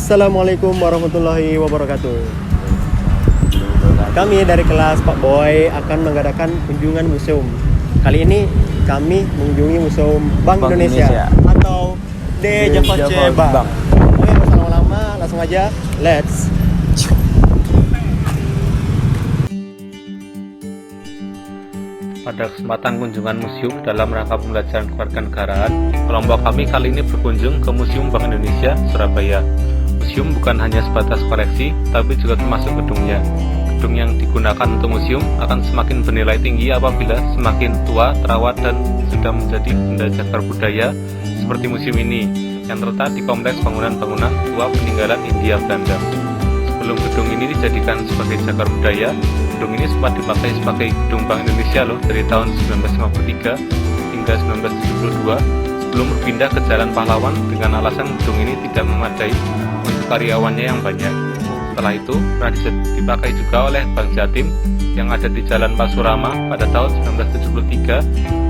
Assalamualaikum warahmatullahi wabarakatuh. Kami dari kelas Pak Boy akan mengadakan kunjungan museum. Kali ini kami mengunjungi Museum Bank Indonesia atau DJVC Bank. Oke, bersama lama langsung aja, let's. Pada kesempatan kunjungan museum dalam rangka pembelajaran kewarganegaraan, kelompok kami kali ini berkunjung ke Museum Bank Indonesia, Surabaya. Museum bukan hanya sebatas koleksi, tapi juga termasuk gedungnya. Gedung yang digunakan untuk museum akan semakin bernilai tinggi apabila semakin tua, terawat, dan sudah menjadi benda cagar budaya seperti museum ini, yang terletak di kompleks bangunan-bangunan tua peninggalan Hindia Belanda. Sebelum gedung ini dijadikan sebagai cagar budaya, gedung ini sempat dipakai sebagai gedung Bank Indonesia dari tahun 1953 hingga 1972 sebelum berpindah ke Jalan Pahlawan dengan alasan gedung ini tidak memadai untuk karyawannya yang banyak. Setelah itu, pernah dipakai juga oleh Bank Jatim yang ada di Jalan Pasurama pada tahun 1973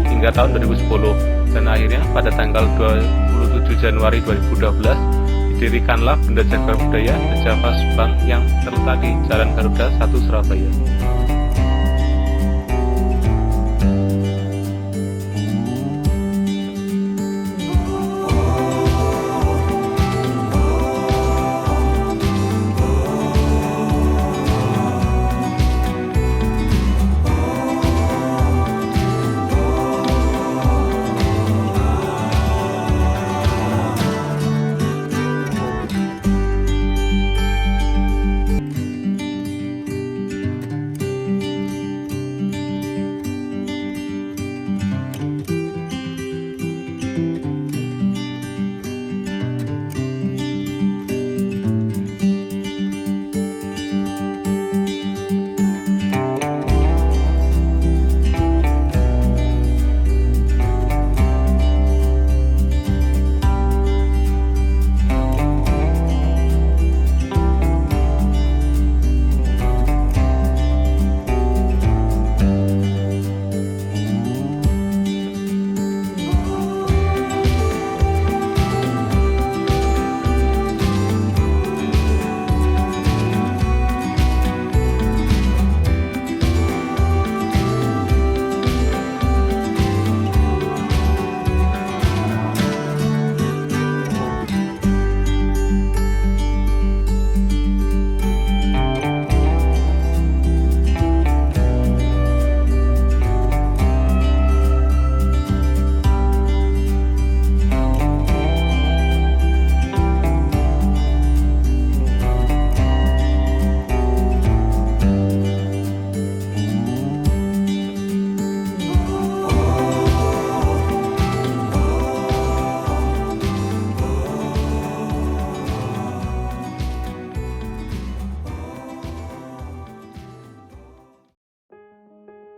hingga tahun 2010, dan akhirnya pada tanggal 27 Januari 2012 didirikanlah benda cagar budaya DJVC Bank yang terletak di Jalan Garuda 1 Surabaya.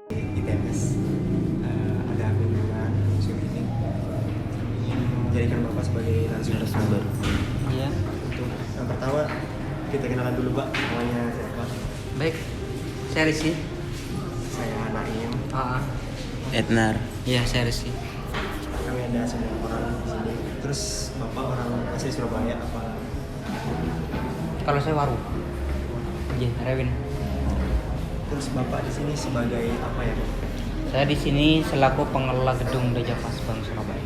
ITMS ada kunjungan museum ini menjadikan Bapak sebagai narasumber. Iya. Untuk yang pertama kita kenalan dulu Pak, namanya siapa? Baik. Saya Rizky. Saya Naim. Ednar. Iya, saya Rizky. Kami ada 9 orang di sini. Terus Bapak orang asli Surabaya apa? Kalau saya Waru. Iya, Rewin. Terus Bapak di sini sebagai apa ya Pak? Saya di sini selaku pengelola gedung DJVC Bank Surabaya.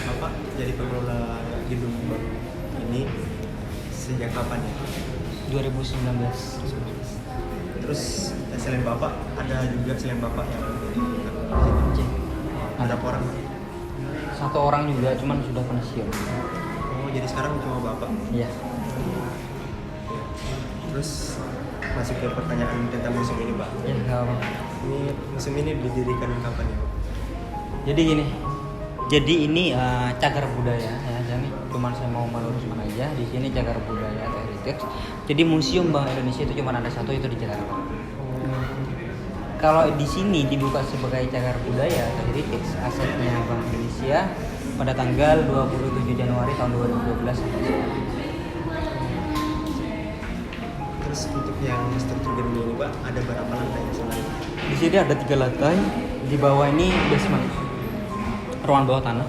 Bapak jadi pengelola gedung bank ini sejak kapan ya? 2019. Terus selain Bapak ada juga selain Bapak yang Iya. ada berapa orang Pak? Satu orang juga, cuman sudah pensiun. Oh jadi sekarang cuma Bapak. Iya. Terus masuk ke pertanyaan tentang museum ini Pak. Ya, nggak apa. Ini museum ini didirikan kapan ya Pak? Jadi gini. Jadi ini cagar budaya ya. Jadi cuman saya mau meluruskan aja. Di sini cagar budaya atau heritage. Jadi Museum Bank Indonesia itu cuma ada satu, itu di Jakarta. Kalau di sini dibuka sebagai cagar budaya atau heritage asetnya Bank Indonesia pada tanggal 27 Januari tahun 2012 sampai sekarang. Terus untuk yang struktur gedung ini Pak, ada berapa lantai selain? Di sini ada 3 lantai, di bawah ini basement, ruangan bawah tanah.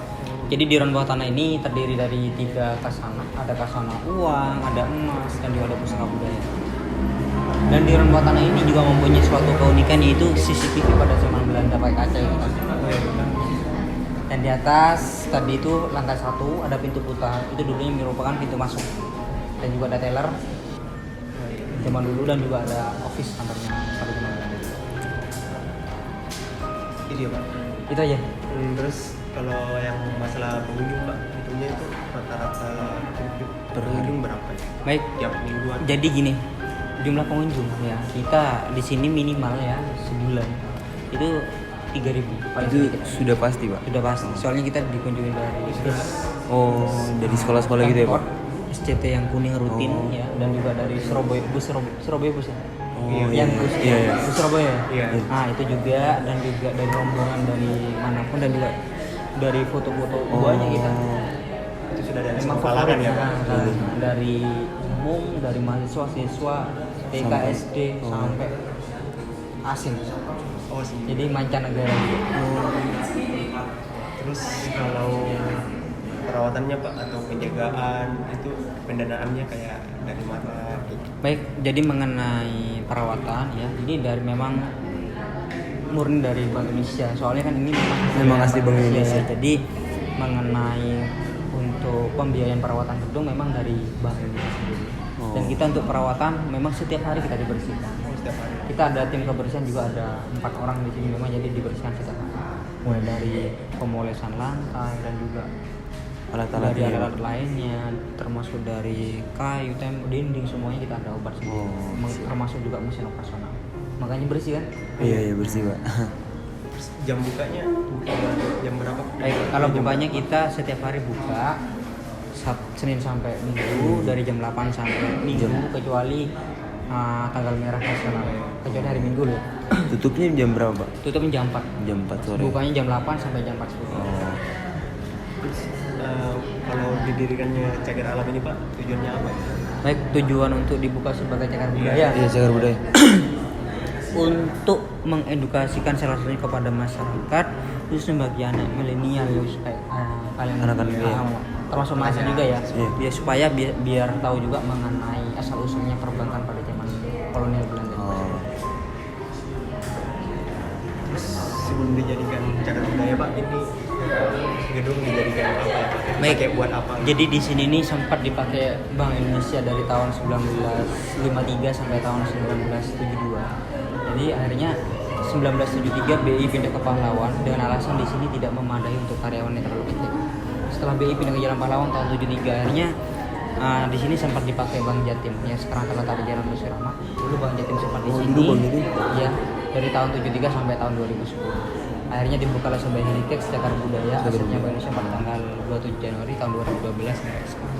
Jadi di ron bawah tanah ini terdiri dari 3 khazanah. Ada khazanah uang, ada emas, dan juga ada pusaka budaya. Dan di ron bawah tanah ini juga mempunyai suatu keunikan, yaitu CCTV pada zaman Belanda pakai kaca itu. Dan di atas tadi itu lantai 1 ada pintu putar. Itu dulunya merupakan pintu masuk. Dan juga ada teller zaman dulu, dan juga ada office kantornya pada zaman Belanda. Itu ya Pak. Itu aja. Terus kalau yang masalah pengunjung Pak, hitungnya itu rata-rata pengunjung berapa ya? Baik. Tiap mingguan. Jadi gini, jumlah pengunjung ya kita di sini minimal ya sebulan itu 3.000 paling Itu sedikit. sudah pasti, Pak. Sudah pasti. Soalnya kita dikunjungi dari Oh, dari sekolah-sekolah gitu ya, Pak? SCT yang kuning rutin Oh. ya, dan juga dari Surabaya Surabaya bus ya. Oh, yang iya. bus, Iya, iya. bus Surabaya. Iya. Nah, itu juga, dan juga dari rombongan dari manapun, dan juga dari foto-foto banyak kita. Itu sudah dari Memang sekolah kan ya Pak? dari umum, dari mahasiswa, siswa, TK, SD sampai asing. Oh sih. Jadi mancanegara juga. Terus kalau perawatannya Pak atau penjagaan itu pendanaannya kayak dari mana? Baik, jadi mengenai perawatan ya, ini dari memang murni dari Bank Indonesia. Soalnya kan ini Memang asli Bank Indonesia. Jadi mengenai untuk pembiayaan perawatan gedung memang dari Bank Indonesia sendiri. Oh. Dan kita untuk perawatan memang setiap hari kita dibersihkan. Oh, setiap hari. Kita ada tim kebersihan juga, ada 4 orang di sini memang, jadi dibersihkan setiap hari. Mulai dari pemolesan lantai dan juga Alat-alat dari ya, Pak? alat lainnya, termasuk dari kayu, tembok, dinding, semuanya kita ada obat sendiri. Oh, Termasuk juga mesin operasional. Makanya bersih kan? Iya, iya bersih, Pak. Terus jam bukanya buka jam berapa? Baik, kalau Jam bukanya kita setiap hari buka Senin sampai Minggu dari jam 8 sampai Minggu, kecuali tanggal merah nasional, kecuali hari Minggu loh. Tutupnya jam berapa, Pak? Tutupnya jam 4. Jam 4 sore. Bukanya jam 8 sampai jam 4 sore. Oh. Terus, kalau didirikannya cagar alam ini Pak, tujuannya apa? Baik, tujuan untuk dibuka sebagai cagar budaya. Iya, cagar budaya. Untuk mengedukasikan salah satunya kepada masyarakat, khususnya bagi anak milenial ya, supaya kalian Anak-anak iya. termasuk mahasiswa juga ya, Iya. biar supaya biar tahu juga mengenai asal usulnya perbankan pada zaman kolonial Belanda. Oh. Terus sebelum dijadikan cagar budaya Pak, ini gedung dijadikan apa ya Pak? Baik. Dipakai buat apa? Jadi di sini nih sempat dipakai Bank Indonesia dari tahun 1953 sampai tahun 1972. Jadi akhirnya 1973 BI pindah ke Pahlawan dengan alasan di sini tidak memadai untuk karyawan yang terlalu kecil. Setelah BI pindah ke Jalan Pahlawan tahun 73, akhirnya di sini sempat dipakai Bank Jatim yang sekarang terletak di Jalan Busirama. Dulu Bank Jatim sempat di Oh, sini. dulu Bank Jatim? Ya, dari tahun 73 sampai tahun 2010. Akhirnya dibukalah sebagai heritage cagar budaya, asetnya Bank Indonesia pada tanggal 27 Januari tahun 2012 sampai sekarang.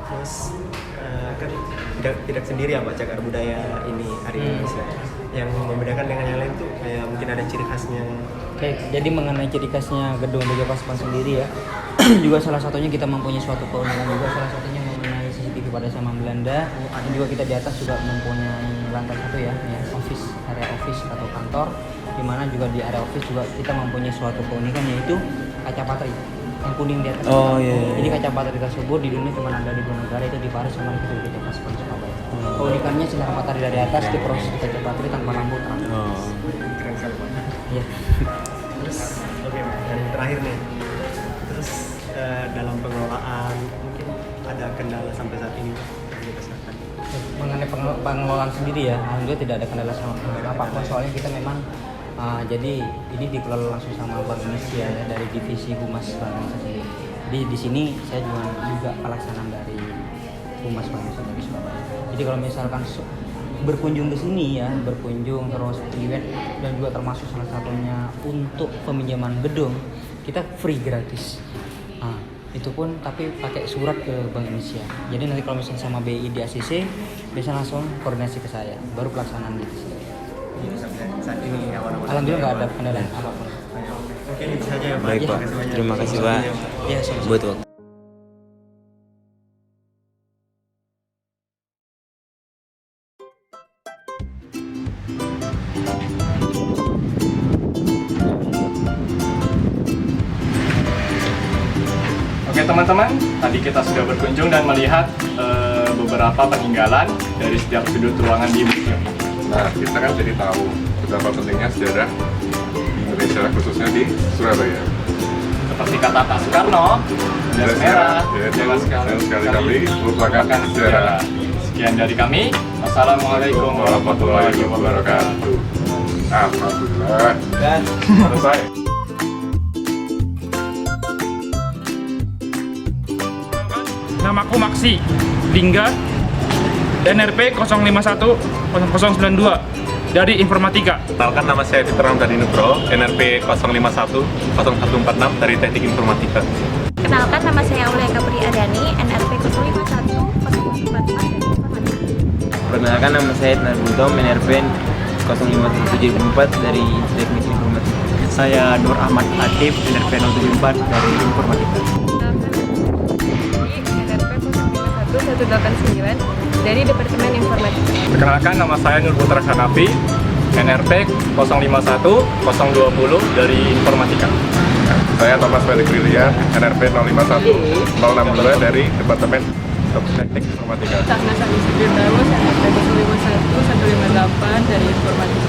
Terus kan tidak sendiri ya Pak cagar budaya ini hari Indonesia. Yang membedakan dengan yang lain tuh kayak mungkin ada ciri khasnya. Baik, jadi mengenai ciri khasnya gedung Deja Paseban sendiri ya, juga salah satunya kita mempunyai suatu keunikan juga, salah satunya mengenai CCTV pada zaman Belanda. Dan juga kita di atas juga mempunyai lantai 1 ya, office, area office atau kantor, di mana juga di area office juga kita mempunyai suatu keunikan, yaitu kaca patri yang kuning di atas. Oh, iya, iya. Jadi kaca patri tersebut di dunia cuma ada di 2 negara, itu di Paris sama di Deja Paseban Surabaya. Keunikannya sinar matahari dari atas diproses di kaca patri tanpa lampu terang. Oh. Keren sekali Pak. Iya. Terus oke Pak, dan terakhir nih. Terus dalam pengelolaan mungkin ada kendala sampai saat ini Pak yang dirasakan. Mengenai pengelolaan sendiri ya, alhamdulillah tidak ada kendala sama apapun, soalnya kita memang jadi ini dikelola langsung sama Bank Indonesia ya, dari divisi Humas Bank Indonesia sendiri. Jadi di sini saya juga pelaksanaan dari Humas Bank Indonesia dari Surabaya. Jadi kalau misalkan berkunjung ke sini ya, berkunjung terus event, dan juga termasuk salah satunya untuk peminjaman gedung, kita free gratis. Itu pun tapi pakai surat ke Bank Indonesia. Jadi nanti kalau misalnya sama BI di ACC bisa langsung koordinasi ke saya, baru pelaksanaan di sini. Jadi sampai saat ini awal-awal. Alhamdulillah nggak ada kendala apapun. Oke, itu saja ya Pak. Baik, Pak. Terima kasih banyak. Terima kasih, Pak. Ya, sama-sama. Buat waktu. teman-teman, tadi kita sudah berkunjung dan melihat beberapa peninggalan dari setiap sudut ruangan di museum ini. Nah, kita kan jadi tahu betapa pentingnya sejarah di Indonesia, khususnya di Surabaya. Seperti kata Pak Soekarno, jas merah, yaitu jangan sekali kali merupakan sejarah. Sekian dari kami. Wassalamualaikum warahmatullahi wabarakatuh. Alhamdulillah. Selesai. Namaku Maksi Lingga, NRP 051092 dari Informatika. Kenalkan, nama saya Fitra Dani Nugro, NRP 0510146 dari Teknik Informatika. Kenalkan, nama saya Aulia Kapri Adani, NRP 051 dari Informatika. Perkenalkan, nama saya Narbuto, NRP 05174 dari Teknik Informatika. Saya Nur Ahmad Atif, NRP 074 dari Informatika. NRP 051 189 dari Departemen Informatika. Perkenalkan, nama saya Nur Putra Hanafi, NRP 051 020 dari Informatika. Saya Thomas Felix Brilian, NRP 051 062 dari Departemen Teknik Informatika. Sakna Sari Sudirdawo, NRP 051 158 dari Informatika.